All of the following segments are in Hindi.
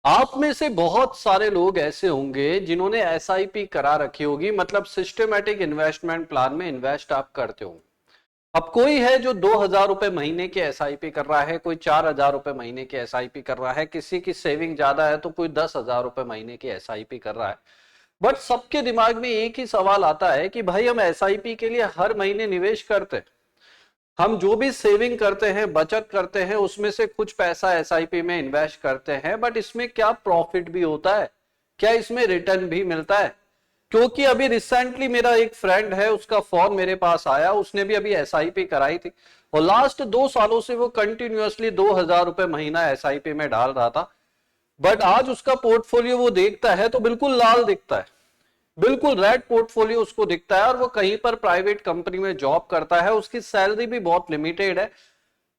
आप में से बहुत सारे लोग ऐसे होंगे जिन्होंने एसआईपी करा रखी होगी, मतलब सिस्टमेटिक इन्वेस्टमेंट प्लान में इन्वेस्ट आप करते हो। अब कोई है जो 2,000 रुपए महीने की एसआईपी कर रहा है, कोई 4,000 रुपए महीने की एसआईपी कर रहा है, किसी की सेविंग ज्यादा है तो कोई 10,000 रुपए महीने की एसआईपी कर रहा है। बट सबके दिमाग में एक ही सवाल आता है कि भाई हम एसआईपी के लिए हर महीने निवेश करते हैं, हम जो भी सेविंग करते हैं, बचत करते हैं, उसमें से कुछ पैसा एसआईपी में इन्वेस्ट करते हैं, बट इसमें क्या प्रॉफिट भी होता है, क्या इसमें रिटर्न भी मिलता है? क्योंकि अभी रिसेंटली मेरा एक फ्रेंड है, उसका फोन मेरे पास आया, उसने भी अभी एसआईपी कराई थी और लास्ट 2 सालों से वो कंटिन्यूअसली 2,000 रुपए महीना एसआईपी में डाल रहा था। बट आज उसका पोर्टफोलियो वो देखता है तो बिल्कुल लाल दिखता है, बिल्कुल रेड पोर्टफोलियो उसको दिखता है, और वो कहीं पर प्राइवेट कंपनी में जॉब करता है, उसकी सैलरी भी बहुत लिमिटेड है,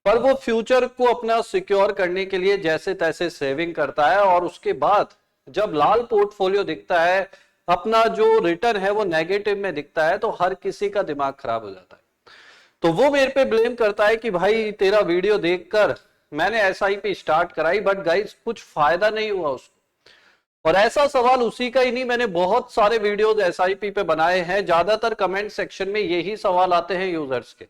पर वो फ्यूचर को अपना सिक्योर करने के लिए जैसे तैसे सेविंग करता है, और उसके बाद जब लाल पोर्टफोलियो दिखता है, अपना जो रिटर्न है वो नेगेटिव में दिखता है, तो हर किसी का दिमाग खराब हो जाता है। तो वो मेरे पे ब्लेम करता है कि भाई तेरा वीडियो देखकर मैंने एसआईपी स्टार्ट कराई, बट गाइस कुछ फायदा नहीं हुआ उसको। और ऐसा सवाल उसी का ही नहीं, मैंने बहुत सारे वीडियोस एसआईपी पे बनाए हैं, ज्यादातर कमेंट सेक्शन में यही सवाल आते हैं यूजर्स के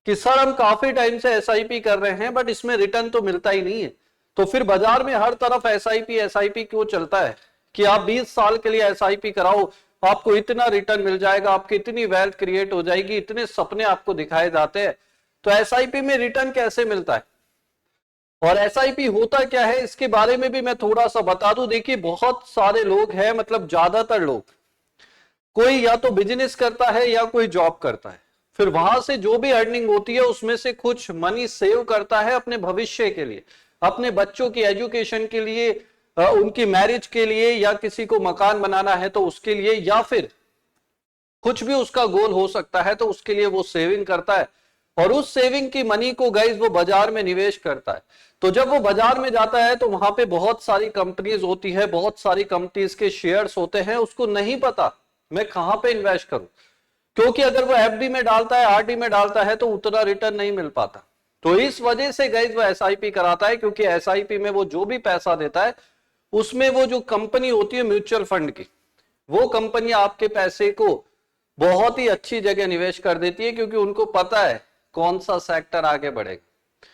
कि सर हम काफी टाइम से एसआईपी कर रहे हैं बट इसमें रिटर्न तो मिलता ही नहीं है, तो फिर बाजार में हर तरफ एसआईपी एसआईपी क्यों चलता है कि आप 20 साल के लिए एसआईपी कराओ, आपको इतना रिटर्न मिल जाएगा, आपकी इतनी वेल्थ क्रिएट हो जाएगी, इतने सपने आपको दिखाए जाते हैं, तो एसआईपी में रिटर्न कैसे मिलता है और एसआईपी होता क्या है, इसके बारे में भी मैं थोड़ा सा बता दूं। देखिए बहुत सारे लोग हैं, मतलब ज्यादातर लोग, कोई या तो बिजनेस करता है या कोई जॉब करता है, फिर वहां से जो भी अर्निंग होती है उसमें से कुछ मनी सेव करता है अपने भविष्य के लिए, अपने बच्चों की एजुकेशन के लिए, उनकी मैरिज के लिए, या किसी को मकान बनाना है तो उसके लिए, या फिर कुछ भी उसका गोल हो सकता है तो उसके लिए वो सेविंग करता है, और उस सेविंग की मनी को गाइज वो बाजार में निवेश करता है। तो जब वो बाजार में जाता है तो वहां पे बहुत सारी कंपनीज होती है, बहुत सारी कंपनीज के शेयर्स होते हैं, उसको नहीं पता मैं कहां पे इन्वेस्ट करूं, क्योंकि अगर वो एफडी में डालता है, आरडी में डालता है तो उतना रिटर्न नहीं मिल पाता। तो इस वजह से गाइज वो एसआईपी कराता है, क्योंकि एसआईपी में वो जो भी पैसा देता है उसमें वो जो कंपनी होती है म्यूचुअल फंड की, वो कंपनी आपके पैसे को बहुत ही अच्छी जगह निवेश कर देती है, क्योंकि उनको पता है कौन सा सेक्टर आगे बढ़ेगा।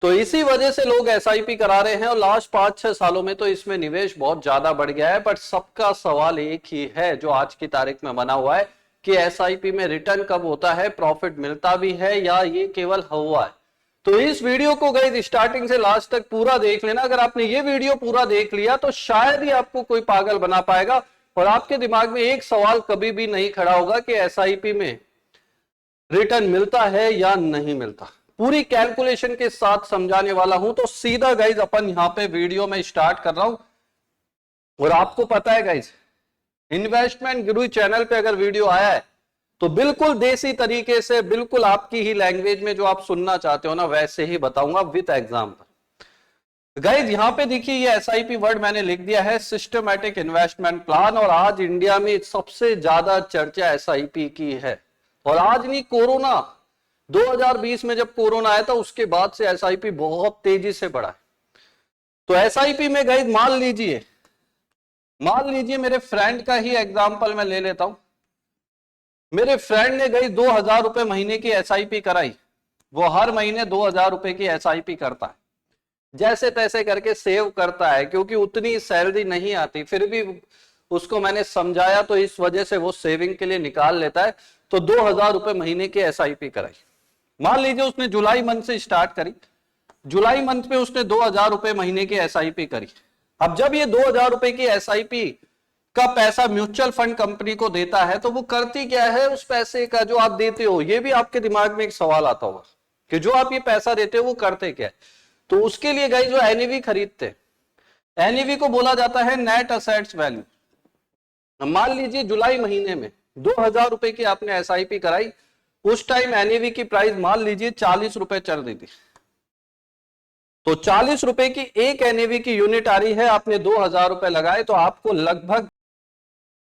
तो इसी वजह से लोग एसआईपी करा रहे हैं, और लास्ट 5-6 सालों में तो इसमें निवेश बहुत ज्यादा बढ़ गया है। बट सबका सवाल एक ही है जो आज की तारीख में बना हुआ है कि एसआईपी में रिटर्न कब होता है, प्रॉफिट मिलता भी है या ये केवल हवा है। तो इस वीडियो को गाइस स्टार्टिंग से लास्ट तक पूरा देख लेना। अगर आपने ये वीडियो पूरा देख लिया तो शायद ही आपको कोई पागल बना पाएगा, और आपके दिमाग में एक सवाल कभी भी नहीं खड़ा होगा कि एसआईपी में रिटर्न मिलता है या नहीं मिलता। पूरी कैलकुलेशन के साथ समझाने वाला हूं, तो सीधा गाइज अपन यहां पे वीडियो में स्टार्ट कर रहा हूं। और आपको पता है गाइज, इन्वेस्टमेंट गुरु चैनल पे अगर वीडियो आया है तो बिल्कुल देसी तरीके से, बिल्कुल आपकी ही लैंग्वेज में जो आप सुनना चाहते हो ना वैसे ही बताऊंगा विद एग्जाम्पल। गाइज यहां पे देखिए ये एसआईपी वर्ड मैंने लिख दिया है, सिस्टमैटिक इन्वेस्टमेंट प्लान, और आज इंडिया में सबसे ज्यादा चर्चा एसआईपी की है। और आज नहीं, कोरोना 2020 में जब कोरोना आया था उसके बाद से एसआईपी बहुत तेजी से बढ़ा है। तो एसआईपी में गाइस मान लीजिए मेरे फ्रेंड का ही एग्जांपल मैं ले लेता हूं। मेरे फ्रेंड ने गाइस 2,000 रुपए महीने की एसआईपी कराई, वो हर महीने 2,000 रुपए की एसआईपी करता है, जैसे तैसे करके सेव करता है, क्योंकि उतनी सैलरी नहीं आती, फिर भी उसको मैंने समझाया तो इस वजह से वो सेविंग के लिए निकाल लेता है। तो 2,000 रुपए महीने की एसआईपी कराई। मान लीजिए उसने जुलाई मंथ से स्टार्ट करी, जुलाई मंथ में उसने 2,000 रुपए महीने की एसआईपी करी। अब जब ये 2,000 रुपए की एसआईपी का पैसा म्यूचुअल फंड कंपनी को देता है तो वो करती क्या है उस पैसे का जो आप देते हो, ये भी आपके दिमाग में एक सवाल आता होगा कि जो आप ये पैसा देते हो वो करते क्या है। तो उसके लिए गाइस जो एनईवी खरीदते, एनईवी को बोला जाता है नेट असेट्स वैल्यू। मान लीजिए जुलाई महीने में 2,000 रुपए की आपने एसआईपी कराई, उस टाइम एनईवी की प्राइस मान लीजिए 40 रुपए चल रही थी, तो 40 रुपए की एक एनईवी की यूनिट आ रही है, आपने 2,000 रुपए लगाए तो आपको लगभग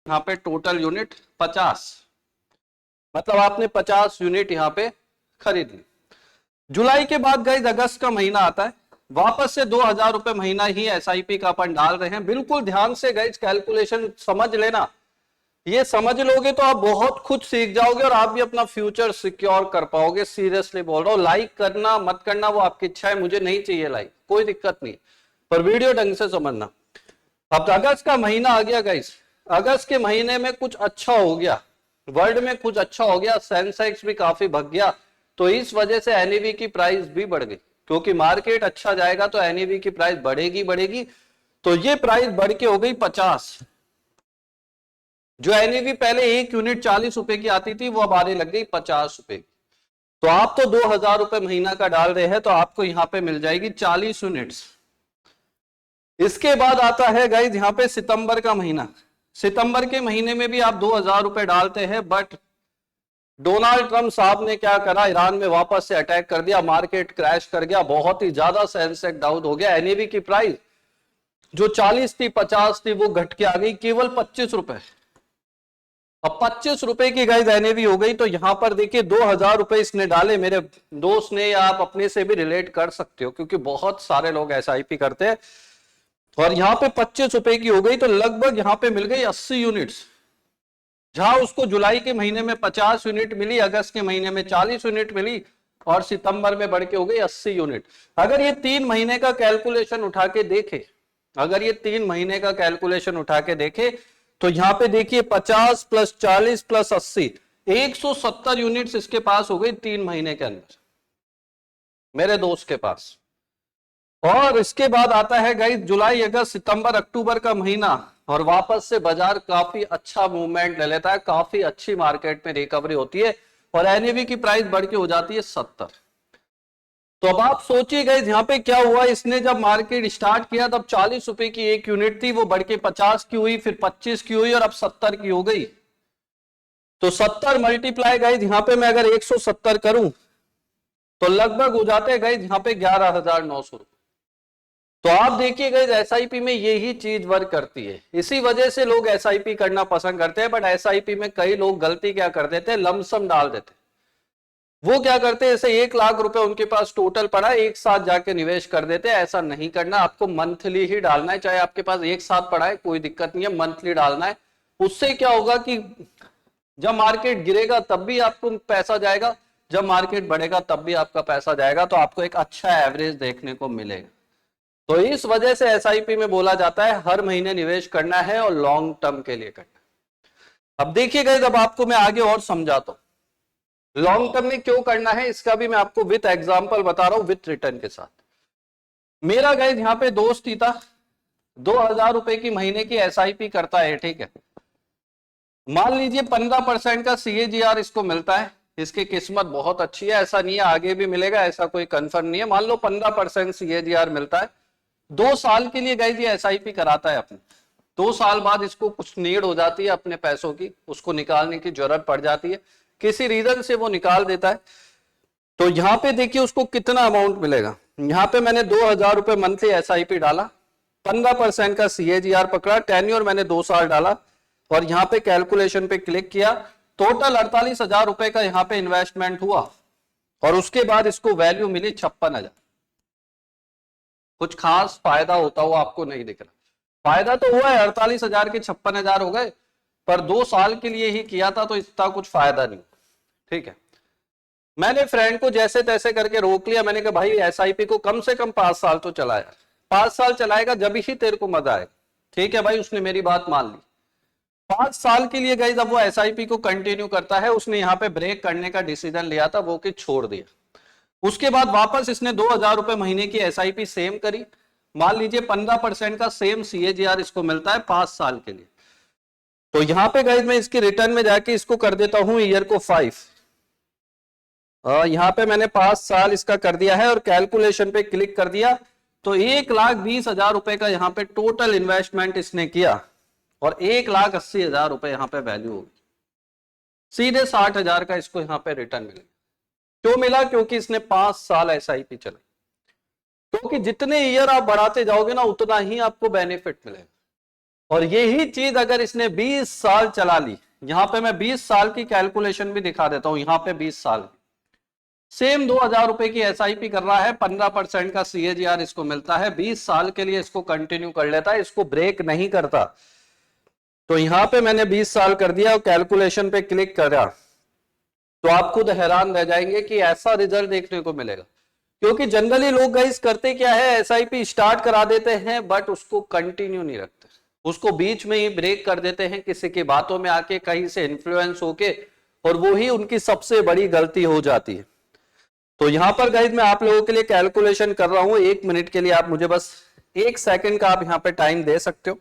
यहां पे टोटल यूनिट 50, मतलब आपने 50 यूनिट यहां पे खरीद ली। जुलाई के बाद गाइस अगस्त का महीना आता है, वापस से 2,000 रुपए महीना ही एसआईपी का अपन डाल रहे हैं। बिल्कुल ध्यान से गाइस कैलकुलेशन समझ लेना, ये समझ लोगे तो आप बहुत कुछ सीख जाओगे और आप भी अपना फ्यूचर सिक्योर कर पाओगे। सीरियसली बोल रहा हूं, लाइक करना मत करना वो आपकी इच्छा है, मुझे नहीं चाहिए लाइक, कोई दिक्कत नहीं, पर वीडियो ढंग से समझना। अब अगस्त का महीना आ गया गाइस, अगस्त के महीने में कुछ अच्छा हो गया, वर्ल्ड में कुछ अच्छा हो गया, सेंसेक्स भी काफी भग गया, तो इस वजह से एनईवी की प्राइस भी बढ़ गई, क्योंकि मार्केट अच्छा जाएगा तो एनईवी की प्राइस बढ़ेगी बढ़ेगी। तो ये प्राइस बढ़ के हो गई 50। जो एनईवी पहले 1 यूनिट 40 रुपए की आती थी वो अब आने लग गई 50 रुपए की। तो आप तो 2,000 रुपए महीना का डाल रहे हैं, तो आपको यहां पे मिल जाएगी 40 यूनिट्स। इसके बाद आता है गाइस यहां पे सितंबर का महीना। सितंबर के महीने में भी आप 2,000 रुपए डालते हैं, बट डोनाल्ड ट्रंप साहब ने क्या करा, ईरान में वापस से अटैक कर दिया, मार्केट क्रैश कर गया, बहुत ही ज्यादा सेंसेक्स डाउन हो गया। एनईवी की प्राइस जो 40 थी 50 थी वो घट के आ गई केवल 25 रुपए। अब 25 रुपए की गाइस एनएवी हो गई। तो यहां पर देखिए 2,000 रुपए इसने डाले, मेरे दोस्त ने, या आप अपने से भी रिलेट कर सकते हो, क्योंकि बहुत सारे लोग एसआईपी करते हैं। और यहां पे 25 रुपए की हो गई, तो लगभग यहां पे मिल गई 80 यूनिट्स। जहां उसको जुलाई के महीने में 50 यूनिट मिली, अगस्त के महीने में 40 यूनिट मिली, और सितंबर में बढ़ के हो गई 80 यूनिट। अगर ये 3 महीने का कैलकुलेशन उठा के देखे, अगर ये 3 महीने का कैलकुलेशन उठा के देखे, तो यहां पे देखिए 50 प्लस 40 प्लस 80, 170 यूनिट्स इसके पास हो गई 3 महीने के अंदर, मेरे दोस्त के पास। और इसके बाद आता है गाइस जुलाई अगस्त सितंबर अक्टूबर का महीना, और वापस से बाजार काफी अच्छा मूवमेंट ले लेता है, काफी अच्छी मार्केट में रिकवरी होती है, और एनएवी की प्राइस बढ़ के हो जाती है 70। तो अब आप सोचिए गाइस यहाँ पे क्या हुआ, इसने जब मार्केट स्टार्ट किया तब 40 रुपए की 1 यूनिट थी, वो बढ़ के 50 की हुई, फिर 25 की हुई, और अब 70 की हो गई। तो 70 मल्टीप्लाई गाइस यहाँ पे मैं अगर 170 करूं तो लगभग हो जाते हैं गाइस यहाँ पे 11,900 रुपए। तो आप देखिए गाइस एसआईपी में यही चीज वर्क करती है, इसी वजह से लोग एसआईपी करना पसंद करते हैं। बट एसआईपी में कई लोग गलती क्या कर देते हैं, लमसम डाल देते हैं। वो क्या करते हैं, जैसे 1 लाख रुपए उनके पास टोटल पड़ा है, एक साथ जाके निवेश कर देते हैं। ऐसा नहीं करना, आपको मंथली ही डालना है, चाहे आपके पास एक साथ पड़ा है कोई दिक्कत नहीं है, मंथली डालना है। उससे क्या होगा कि जब मार्केट गिरेगा तब भी आपको पैसा जाएगा, जब मार्केट बढ़ेगा तब भी आपका पैसा जाएगा, तो आपको एक अच्छा एवरेज देखने को मिलेगा। तो इस वजह से एसआईपी में बोला जाता है हर महीने निवेश करना है और लॉन्ग टर्म के लिए करना है। अब देखिएगा, जब आपको मैं आगे और समझाता हूं लॉन्ग टर्म में क्यों करना है, इसका भी मैं आपको विथ एग्जांपल बता रहा हूं, विथ रिटर्न के साथ। मेरा गाइस यहाँ पे दोस्त ही था, 2,000 रुपए की महीने की एसआईपी करता है, ठीक है। मान लीजिए 15% का सीएजीआर इसको मिलता है, इसकी किस्मत बहुत अच्छी है, ऐसा नहीं है आगे भी मिलेगा, ऐसा कोई कंफर्म नहीं है। मान लो 15% सीएजीआर मिलता है, 2 साल के लिए गाइस ये एसआईपी कराता है अपने। 2 साल बाद इसको कुछ नीड हो जाती है अपने पैसों की, उसको निकालने की जरूरत पड़ जाती है, किसी रीजन से वो निकाल देता है। तो यहां पे देखिए उसको कितना अमाउंट मिलेगा। यहां पे मैंने 2,000 रुपए मंथली एसआईपी डाला, 15% का सीएजीआर पकड़ा, टेन्योर मैंने 2 साल डाला, और यहां पे कैलकुलेशन पे क्लिक किया, टोटल 48,000 रुपए का यहां पे इन्वेस्टमेंट हुआ, और उसके बाद इसको वैल्यू मिली 56,000। कुछ खास फायदा होता हुआ आपको नहीं दिख रहा, फायदा तो हुआ है, 48,000 के 56,000 हो गए, पर 2 साल के लिए ही किया था तो इतना कुछ फायदा नहीं, ठीक है। मैंने फ्रेंड को जैसे तैसे करके रोक लिया, मैंने कहा भाई एसआईपी को कम से कम 5 साल तो चलाया, 5 साल चलाएगा जब ही तेरे को मजा आएगा, ठीक है भाई। उसने मेरी बात मान ली, 5 साल के लिए गाइस अब वो एसआईपी को कंटिन्यू करता है। उसने यहाँ पे ब्रेक करने का डिसीजन लिया था, वो कि छोड़ दिया। उसके बाद वापस इसने 2,000 रुपए महीने की एसआईपी सेम करी, मान लीजिए 15% का सेम सीएजीआर इसको मिलता है 5 साल के लिए। तो यहां पे गाइस मैं इसके रिटर्न में जाके इसको कर देता हूं ईयर को 5, यहां पे मैंने 5 साल इसका कर दिया है, और कैलकुलेशन पे क्लिक कर दिया, तो 1,20,000 रुपए का यहाँ पे टोटल इन्वेस्टमेंट इसने किया, और 1,80,000 रुपए यहाँ पे वैल्यू होगी, सीधे 60,000 का इसको यहाँ पे रिटर्न मिलेगा। क्यों मिला, क्योंकि इसने 5 साल एसआईपी चलाई। क्योंकि जितने ईयर आप बढ़ाते जाओगे ना उतना ही आपको बेनिफिट मिलेगा। और यही चीज अगर इसने 20 साल चला ली, यहां पे मैं 20 साल की कैलकुलेशन भी दिखा देता हूं, यहां पे 20 साल सेम 2000 रुपए की एसआईपी कर रहा है, 15% का सीएजीआर इसको मिलता है, 20 साल के लिए इसको कंटिन्यू कर लेता है, इसको ब्रेक नहीं करता। तो यहां पे मैंने 20 साल कर दिया और कैलकुलेशन पे क्लिक करा, तो आप खुद हैरान रह जाएंगे कि ऐसा रिजल्ट देखने को मिलेगा। क्योंकि जनरली लोग गाइस करते क्या है, एसआईपी स्टार्ट करा देते हैं बट उसको कंटिन्यू नहीं रखते, उसको बीच में ही ब्रेक कर देते हैं किसी की बातों में आके, कहीं से इन्फ्लुएंस होके, और वो ही उनकी सबसे बड़ी गलती हो जाती है। तो यहां पर गाइस मैं आप लोगों के लिए कैलकुलेशन कर रहा हूं, 1 मिनट के लिए आप मुझे बस 1 सेकंड का आप यहां पे टाइम दे सकते हो।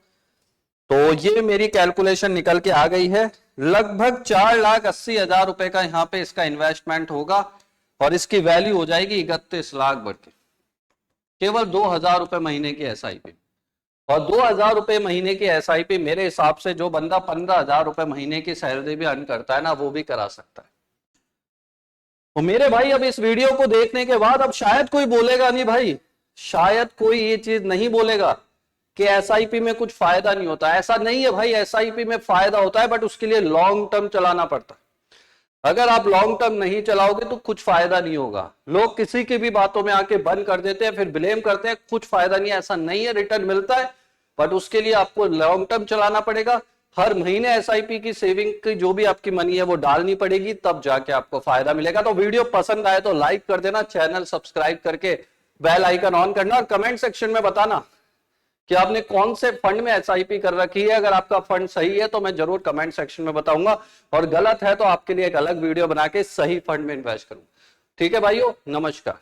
तो ये मेरी कैलकुलेशन निकल के आ गई है, लगभग 4,80,000 रुपए का यहां पे इसका इन्वेस्टमेंट होगा और इसकी वैल्यू हो जाएगी 31 लाख बढ़ के, केवल 2,000 रुपए महीने की एसआईपी। और 2,000 रुपए महीने की एसआईपी मेरे हिसाब से जो बंदा 15,000 रुपए महीने की सैलरी भी अर्न करता है ना, वो भी करा सकता है। तो मेरे भाई अब इस वीडियो को देखने के बाद अब शायद कोई बोलेगा नहीं भाई, शायद कोई ये चीज नहीं बोलेगा कि एसआईपी में कुछ फायदा नहीं होता। ऐसा नहीं है भाई, एसआईपी में फायदा होता है बट उसके लिए लॉन्ग टर्म चलाना पड़ता है। अगर आप लॉन्ग टर्म नहीं चलाओगे तो कुछ फायदा नहीं होगा। लोग किसी की भी बातों में आके बंद कर देते हैं, फिर ब्लेम करते हैं कुछ फायदा नहीं है। ऐसा नहीं है, रिटर्न मिलता है बट उसके लिए आपको लॉन्ग टर्म चलाना पड़ेगा। हर महीने एसआईपी की सेविंग की जो भी आपकी मनी है वो डालनी पड़ेगी, तब जाके आपको फायदा मिलेगा। तो वीडियो पसंद आए तो लाइक कर देना, चैनल सब्सक्राइब करके बेल आइकन ऑन करना, और कमेंट सेक्शन में बताना कि आपने कौन से फंड में एसआईपी कर रखी है। अगर आपका फंड सही है तो मैं जरूर कमेंट सेक्शन में बताऊंगा, और गलत है तो आपके लिए एक अलग वीडियो बना के सही फंड में इन्वेस्ट करूंगा। ठीक है भाइयों, नमस्कार।